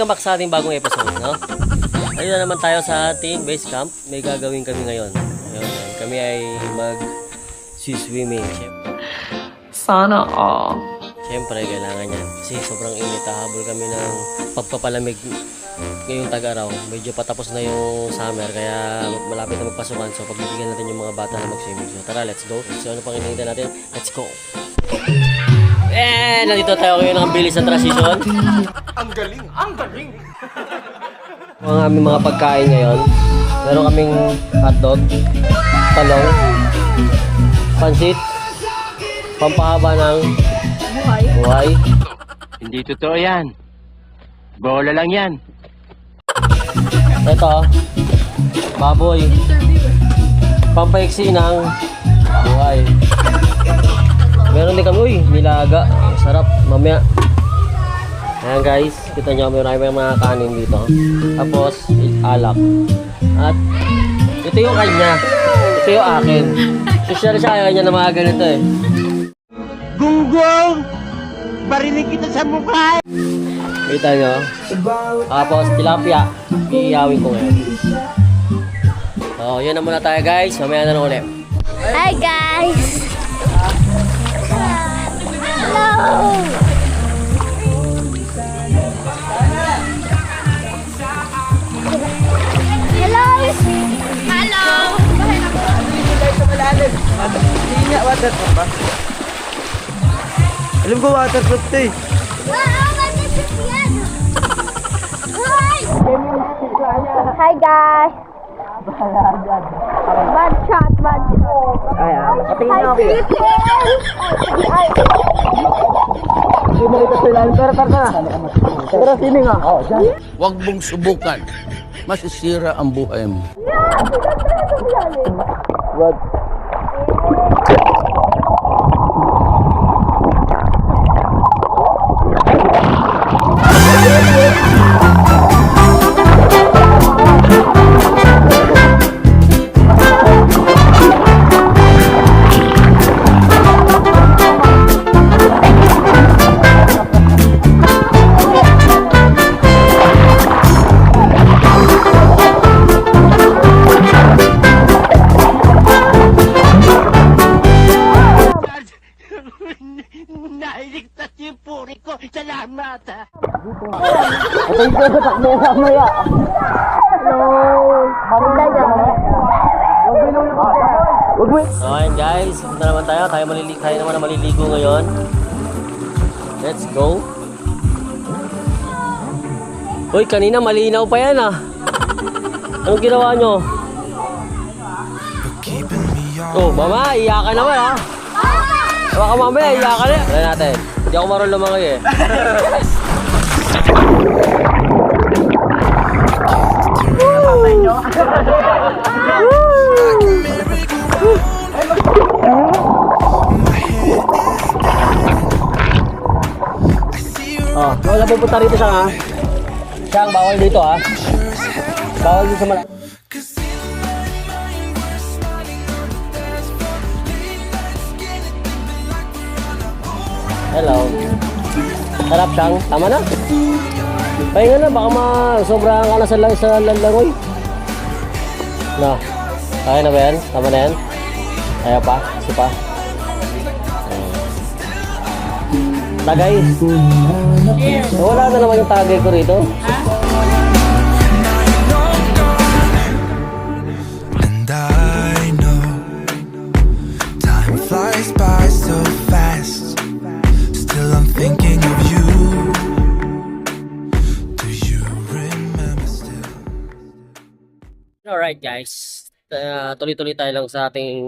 Welcome back sa ating bagong episode, no? Ayun na naman tayo sa ating base camp. May gagawin kami ngayon. Ayun, kami ay mag-swimming. Sana all. Siyempre, kailangan yan. Kasi sobrang init. Hahabol kami ng pagpapalamig ngayong tag-araw. Medyo patapos na yung summer, kaya malapit na magpasukan. So, pagbibigyan natin yung mga bata na mag-swimming. So, tara, let's go. So, ano pang hinihintay natin? Let's go! Nandito tayo ngayon ng bilis sa transition. Ang galing! Ang galing! Ang aming mga pagkain ngayon. Meron kaming hotdog, talong, pansit, pampahaba ng buhay. Hindi totoo yan. Bola lang yan. Ito, baboy, pampaiksi ng buhay. Meron din kami, nilaga. Sarap, mamaya. Ayan guys, kita nyo, may mga kanin dito. Tapos, alak. At, ito yung kanya. Ito yung akin. Social siya, ayaw niya na mga ganito eh. Gunggong! Barinig kita sa mukha! Kita nyo. Tapos, tilapia. Iiyawin ko ngayon. So, yun na muna tayo guys. Mamaya na lang ulit. Hi guys! Hello! Hello! Hello! Hindi nga waterproof ba? Alam ko waterproof to eh. Hi guys! Bad shot, bad shot. Patingin Hi na ako eh. Hi. Hindi mo kita sila. Pero sini nga. Huwag mong subukan. Masisira ang buhay mo. What? Nailigtas yung puri ko. Salamat ha. Ito yung sa takmaya mamaya. Maganda niya. So ayun guys, punta naman tayo. Tayo naman na maliligo ngayon. Let's go. Uy, kanina malinaw pa yan ah. Anong ginawa nyo? Oh, mama, iyakan naman ah. Baka mamaya, iyakan na. Try natin. Hindi ako marunong lumangoy eh. Oh, wala pupunta rito siya ha. Siyang bawal dito ha. Bawal dito sa malaki. Hello. Sarap siyang. Tama na. Pahinga na. Baka sobrang ka na sa langoy. No. Kaya na ba yan? Tama na yan? Ayaw pa? Kasi pa? Tagay. Wala na naman yung tagay ko rito. And I know time flies by so fast. Still I'm thinking of you. Do you remember still? Alright guys. Tuloy-tuloy tayo lang sa ating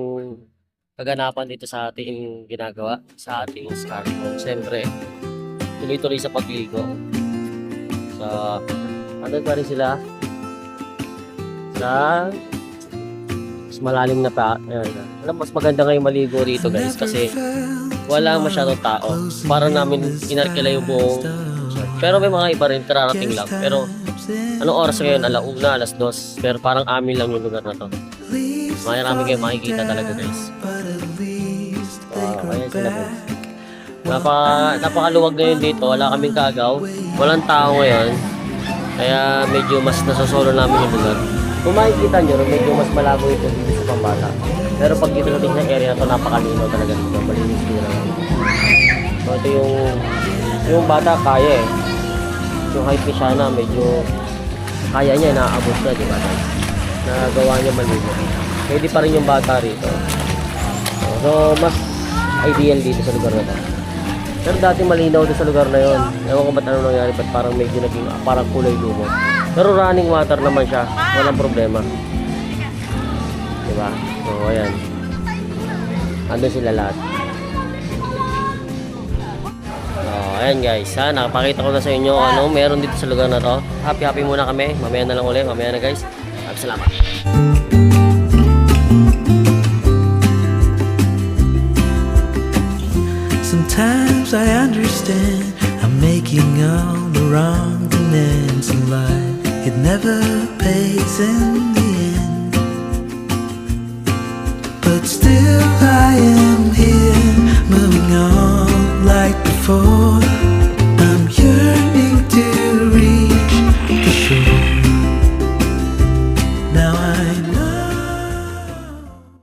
kaganapan dito sa ating ginagawa. Sa ating scarfo. Siyempre, tuloy-tuloy sa pagligo. So, andun pa rin sila sa mas malalim na pa. Ayan. Alam, mas maganda ngayong maligo rito guys kasi wala masyadong tao. Para namin inarkila yung buong. Pero may mga iba rin, kararating lang. Pero anong oras ngayon? Alauna, alas 2. Pero parang amin lang yung lugar na to. Marami kayo makikita talaga guys. Ayan sila guys. Napakaluwag ngayon dito. Wala kaming kagaw. Walang tao ngayon. Kaya medyo mas nasosolo namin yung lugar. Kung makikita nyo, medyo mas malabo ito dito sa Pambata. Pero pag dito natin sa area na ito, napakalinaw talaga dito. Malinis din naman. So ito yung bata kaya eh. Yung height ni Shana medyo kaya niya, naaabot niya, di ba? Nagawa niya malinis. Pwede pa rin yung bata rito. So mas ideal dito sa lugar na ito. Pero dati malinaw din sa lugar na yon. Ewan ko ba't ano nangyari, ba't parang medyo naging parang kulay lumot. Pero running water naman siya, walang problema. Diba? So ayan. Ando sila lahat. So ayan guys, ha, nakapakita ko na sa inyo ano meron dito sa lugar na to. Happy muna kami, mamaya na lang ulit, mamaya na guys. Salamat. Sometimes I understand I'm making all the wrong demands in life. It never pays in the end, but still I am here, moving on like before.